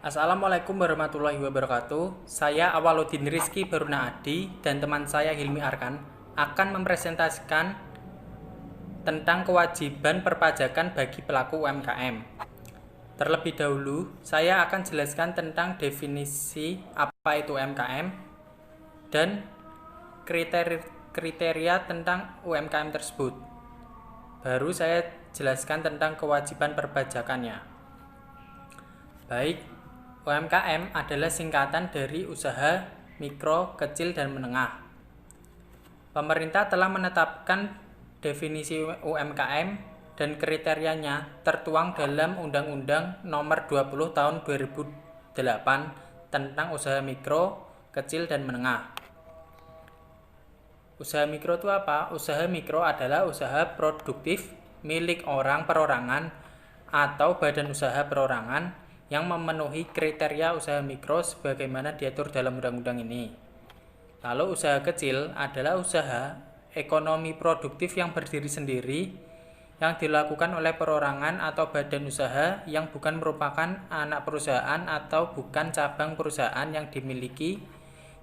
Assalamualaikum warahmatullahi wabarakatuh. Saya Awaludin Rizky Baruna Adi dan teman saya Hilmi Arkan akan mempresentasikan tentang kewajiban perpajakan bagi pelaku UMKM. Terlebih dahulu, saya akan jelaskan tentang definisi apa itu UMKM dan kriteria tentang UMKM tersebut. Baru saya jelaskan tentang kewajiban perpajakannya. Baik, UMKM adalah singkatan dari usaha mikro, kecil, dan menengah. Pemerintah telah menetapkan definisi UMKM dan kriterianya tertuang dalam Undang-Undang Nomor 20 Tahun 2008 tentang usaha mikro, kecil, dan menengah. Usaha mikro itu apa? Usaha mikro adalah usaha produktif milik orang perorangan atau badan usaha perorangan yang memenuhi kriteria usaha mikro sebagaimana diatur dalam undang-undang ini. Lalu usaha kecil adalah usaha ekonomi produktif yang berdiri sendiri yang dilakukan oleh perorangan atau badan usaha yang bukan merupakan anak perusahaan atau bukan cabang perusahaan yang dimiliki,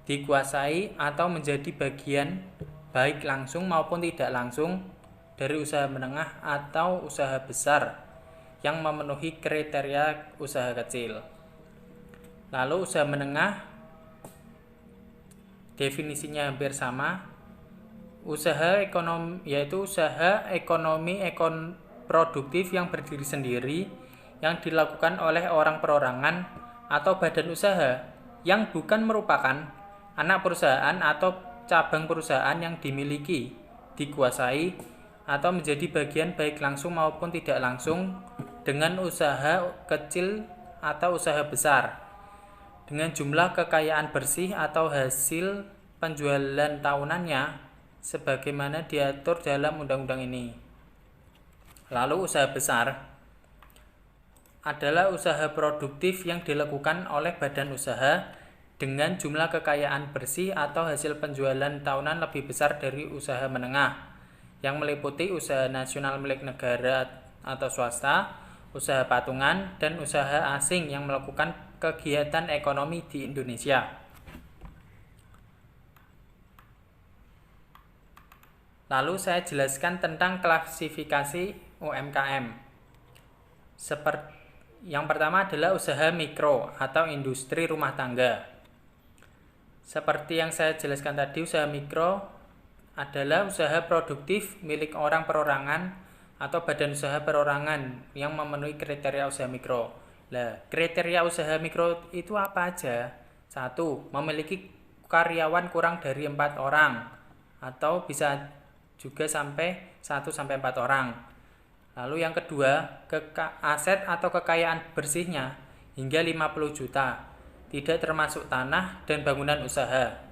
dikuasai, atau menjadi bagian baik langsung maupun tidak langsung dari usaha menengah atau usaha besar yang memenuhi kriteria usaha kecil. Lalu usaha menengah definisinya hampir sama. Usaha ekonomi yaitu usaha ekonomi produktif yang berdiri sendiri yang dilakukan oleh orang perorangan atau badan usaha yang bukan merupakan anak perusahaan atau cabang perusahaan yang dimiliki, dikuasai, atau menjadi bagian baik langsung maupun tidak langsung dengan usaha kecil atau usaha besar dengan jumlah kekayaan bersih atau hasil penjualan tahunannya sebagaimana diatur dalam undang-undang ini. Lalu usaha besar adalah usaha produktif yang dilakukan oleh badan usaha dengan jumlah kekayaan bersih atau hasil penjualan tahunan lebih besar dari usaha menengah yang meliputi usaha nasional milik negara atau swasta, usaha patungan, dan usaha asing yang melakukan kegiatan ekonomi di Indonesia. Lalu saya jelaskan tentang klasifikasi UMKM. Yang pertama adalah usaha mikro atau industri rumah tangga. Seperti yang saya jelaskan tadi, usaha mikro adalah usaha produktif milik orang perorangan atau badan usaha perorangan yang memenuhi kriteria usaha mikro. Nah, kriteria usaha mikro itu apa aja? 1. Memiliki karyawan kurang dari 4 orang atau bisa juga sampai 1-4 orang. Lalu yang kedua, aset atau kekayaan bersihnya hingga 50 juta, tidak termasuk tanah dan bangunan usaha.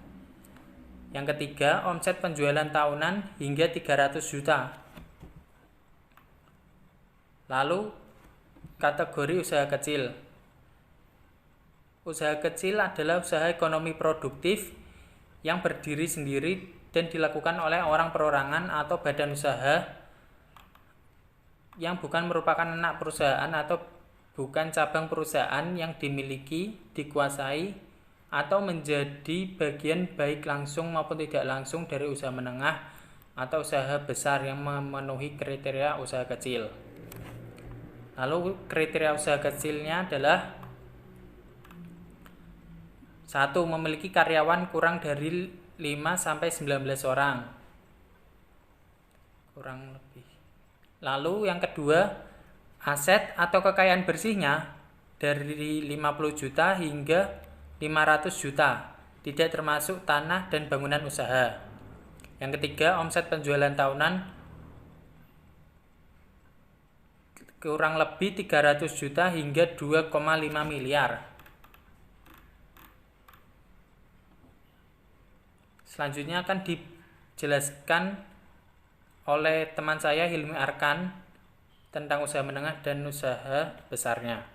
Yang ketiga, omset penjualan tahunan hingga 300 juta. Lalu kategori usaha kecil. Usaha kecil adalah usaha ekonomi produktif yang berdiri sendiri dan dilakukan oleh orang perorangan atau badan usaha yang bukan merupakan anak perusahaan atau bukan cabang perusahaan yang dimiliki, dikuasai, atau menjadi bagian baik langsung maupun tidak langsung dari usaha menengah atau usaha besar yang memenuhi kriteria usaha kecil. Lalu kriteria usaha kecilnya adalah 1. Memiliki karyawan kurang dari 5-19 orang. Kurang lebih. Lalu yang kedua, aset atau kekayaan bersihnya dari 50 juta hingga 500 juta, tidak termasuk tanah dan bangunan usaha. Yang ketiga, omset penjualan tahunan kurang lebih 300 juta hingga 2,5 miliar. Selanjutnya akan dijelaskan oleh teman saya Hilmi Arkan tentang usaha menengah dan usaha besarnya.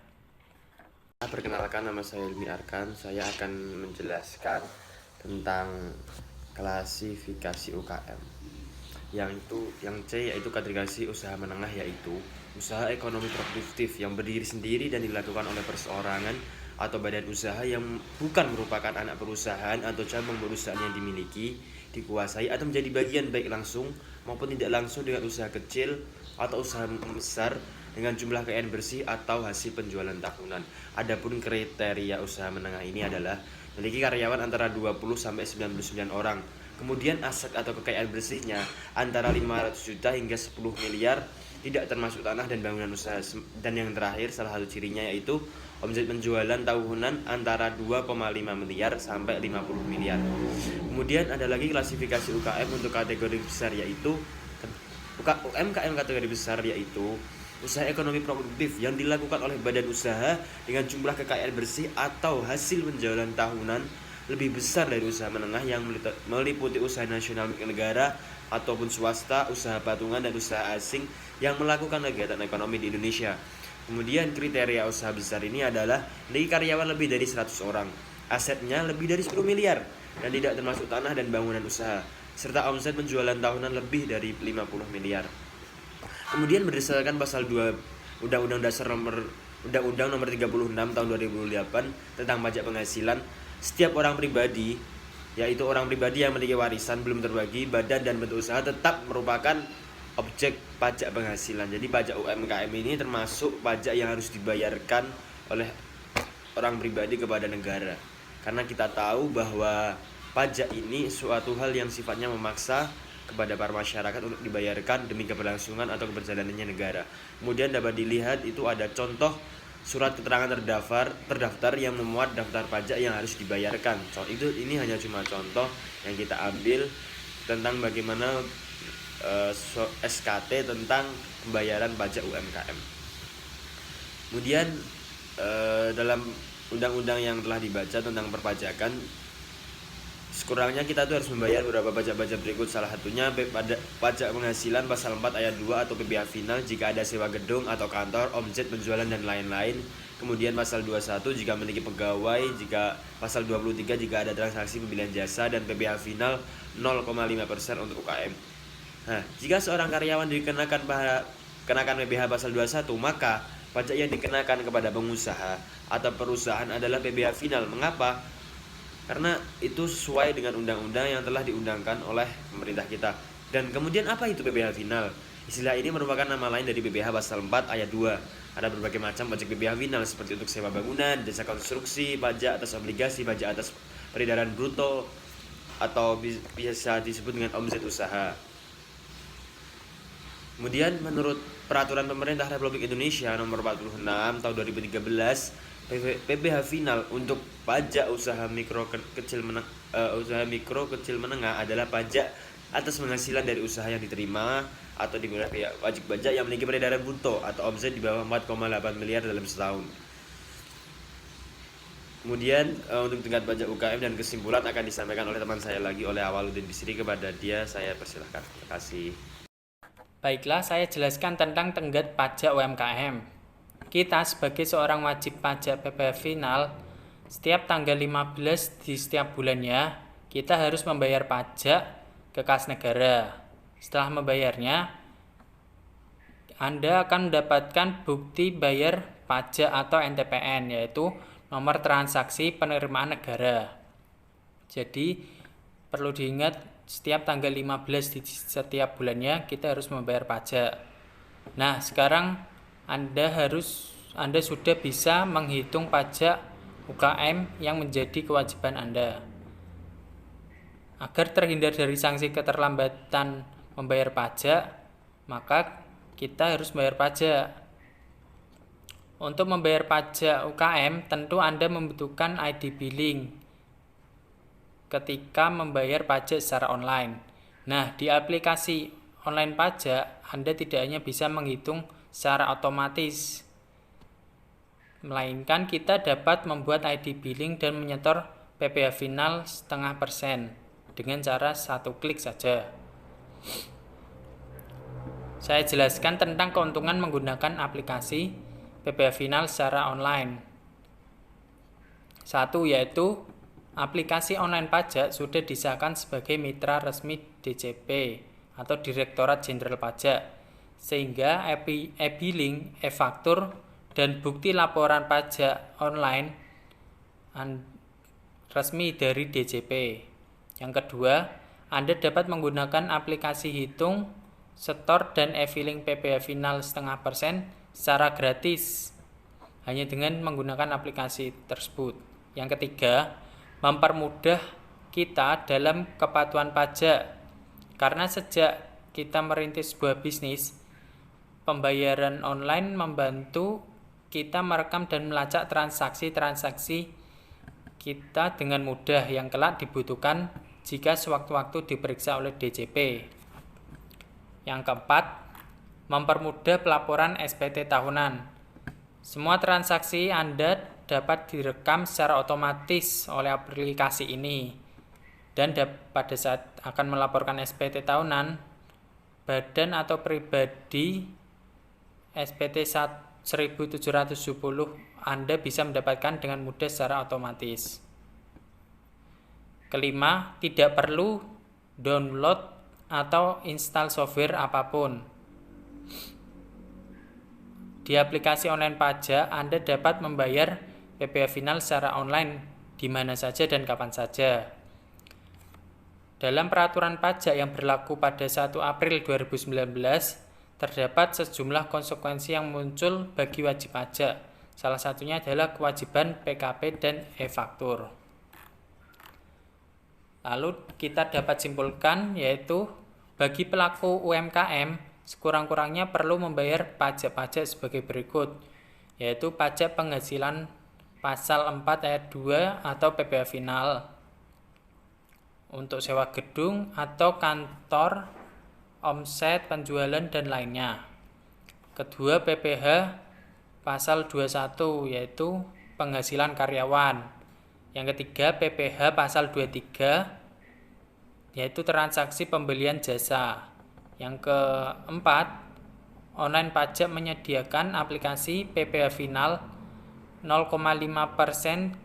Perkenalkan, nama saya Hilmi Arkan. Saya akan menjelaskan tentang klasifikasi UKM. Yang C yaitu kategori usaha menengah, yaitu usaha ekonomi produktif yang berdiri sendiri dan dilakukan oleh perseorangan atau badan usaha yang bukan merupakan anak perusahaan atau cabang perusahaan yang dimiliki, dikuasai atau menjadi bagian baik langsung maupun tidak langsung dengan usaha kecil atau usaha besar dengan jumlah kekayaan bersih atau hasil penjualan tahunan. Adapun kriteria usaha menengah ini adalah memiliki karyawan antara 20 sampai 99 orang. Kemudian aset atau kekayaan bersihnya antara 500 juta hingga 10 miliar, tidak termasuk tanah dan bangunan usaha. Dan yang terakhir, salah satu cirinya yaitu omset penjualan tahunan antara 2,5 miliar sampai 50 miliar. Kemudian ada lagi klasifikasi UKM untuk kategori besar, yaitu UMKM kategori besar yaitu usaha ekonomi produktif yang dilakukan oleh badan usaha dengan jumlah kekayaan bersih atau hasil penjualan tahunan lebih besar dari usaha menengah yang meliputi usaha nasional milik negara ataupun swasta, usaha patungan dan usaha asing yang melakukan kegiatan ekonomi di Indonesia. Kemudian kriteria usaha besar ini adalah memiliki karyawan lebih dari 100 orang, asetnya lebih dari 10 miliar dan tidak termasuk tanah dan bangunan usaha, serta omset penjualan tahunan lebih dari 50 miliar. Kemudian berdasarkan pasal 2 Undang-Undang nomor 36 tahun 2008 tentang pajak penghasilan, setiap orang pribadi, yaitu orang pribadi yang memiliki warisan belum terbagi, badan dan bentuk usaha tetap merupakan objek pajak penghasilan. Jadi pajak UMKM ini termasuk pajak yang harus dibayarkan oleh orang pribadi kepada negara. Karena kita tahu bahwa pajak ini suatu hal yang sifatnya memaksa kepada para masyarakat untuk dibayarkan demi keberlangsungan atau keberjalanannya negara. Kemudian dapat dilihat itu ada contoh surat keterangan terdaftar yang memuat daftar pajak yang harus dibayarkan. Ini hanya cuma contoh yang kita ambil tentang bagaimana SKT tentang pembayaran pajak UMKM. Kemudian dalam undang-undang yang telah dibaca tentang perpajakan, sekurangnya kita tuh harus membayar beberapa pajak-pajak berikut. Salah satunya pajak penghasilan pasal 4 ayat 2 atau PPh final jika ada sewa gedung atau kantor, omset penjualan dan lain-lain. Kemudian pasal 21 jika memiliki pegawai, jika pasal 23 jika ada transaksi pembelian jasa, dan PPh final 0,5% untuk UKM. Nah, jika seorang karyawan dikenakan PPh pasal 21, maka pajak yang dikenakan kepada pengusaha atau perusahaan adalah PPh final. Mengapa? Karena itu sesuai dengan undang-undang yang telah diundangkan oleh pemerintah kita. Dan kemudian apa itu PPh final? Istilah ini merupakan nama lain dari PPh pasal 4 ayat 2. Ada berbagai macam pajak PPh final seperti untuk sewa bangunan, jasa konstruksi, pajak atas obligasi, pajak atas peredaran bruto, atau biasa disebut dengan omset usaha. Kemudian menurut Peraturan Pemerintah Republik Indonesia Nomor 46 Tahun 2013, PPh final untuk pajak usaha mikro kecil menengah adalah pajak atas penghasilan dari usaha yang diterima atau dimulai wajib pajak yang memiliki peredaran bruto atau omset di bawah 4,8 miliar dalam setahun. Kemudian untuk tingkat pajak UKM dan kesimpulan akan disampaikan oleh teman saya lagi, oleh Awaludin Bisri. Kepada dia saya persilahkan. Terima kasih. Baiklah, saya jelaskan tentang tenggat pajak UMKM. Kita sebagai seorang wajib pajak PPh final, setiap tanggal 15 di setiap bulannya, kita harus membayar pajak ke kas negara. Setelah membayarnya, Anda akan mendapatkan bukti bayar pajak atau NTPN, yaitu nomor transaksi penerimaan negara. Jadi, perlu diingat, setiap tanggal 15 di setiap bulannya kita harus membayar pajak. Nah, sekarang Anda sudah bisa menghitung pajak UKM yang menjadi kewajiban Anda. Agar terhindar dari sanksi keterlambatan membayar pajak, maka kita harus membayar pajak. Untuk membayar pajak UKM, tentu Anda membutuhkan ID billing ketika membayar pajak secara online. Nah, di aplikasi online pajak, Anda tidak hanya bisa menghitung secara otomatis, melainkan kita dapat membuat ID billing dan menyetor PPh final 0,5% dengan cara satu klik saja. Saya jelaskan tentang keuntungan menggunakan aplikasi PPh final secara online. Satu, yaitu aplikasi online pajak sudah disahkan sebagai mitra resmi DJP atau Direktorat Jenderal Pajak, sehingga e-billing, e-faktur, dan bukti laporan pajak online resmi dari DJP. Yang kedua, Anda dapat menggunakan aplikasi hitung, setor, dan e-filing PPh final 0,5% secara gratis hanya dengan menggunakan aplikasi tersebut. Yang ketiga, mempermudah kita dalam kepatuhan pajak. Karena sejak kita merintis sebuah bisnis, pembayaran online membantu kita merekam dan melacak transaksi-transaksi kita dengan mudah yang kelak dibutuhkan jika sewaktu-waktu diperiksa oleh DJP. Yang keempat, mempermudah pelaporan SPT tahunan. Semua transaksi Anda dapat direkam secara otomatis oleh aplikasi ini. Dan pada saat akan melaporkan SPT tahunan, badan atau pribadi SPT 1770 Anda bisa mendapatkan dengan mudah secara otomatis. Kelima, tidak perlu download atau install software apapun. Di aplikasi online pajak, Anda dapat membayar PPh final secara online di mana saja dan kapan saja. Dalam peraturan pajak yang berlaku pada 1 April 2019, terdapat sejumlah konsekuensi yang muncul bagi wajib pajak. Salah satunya adalah kewajiban PKP dan e-faktur. Lalu kita dapat simpulkan yaitu bagi pelaku UMKM sekurang-kurangnya perlu membayar pajak-pajak sebagai berikut, yaitu pajak penghasilan pasal 4 ayat 2 atau PPh final untuk sewa gedung atau kantor, omset, penjualan, dan lainnya. Kedua, PPh pasal 21 yaitu penghasilan karyawan. Yang ketiga, PPh pasal 23 yaitu transaksi pembelian jasa. Yang keempat, online pajak menyediakan aplikasi PPh final 0,5%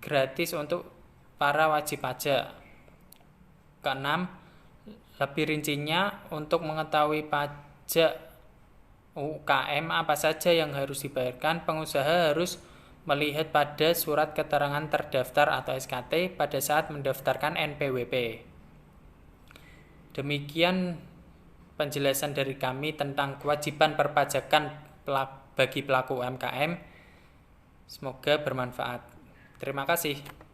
gratis untuk para wajib pajak. Keenam, lebih rincinya untuk mengetahui pajak UKM apa saja yang harus dibayarkan, pengusaha harus melihat pada surat keterangan terdaftar atau SKT pada saat mendaftarkan NPWP. Demikian penjelasan dari kami tentang kewajiban perpajakan bagi pelaku UMKM. Semoga bermanfaat. Terima kasih.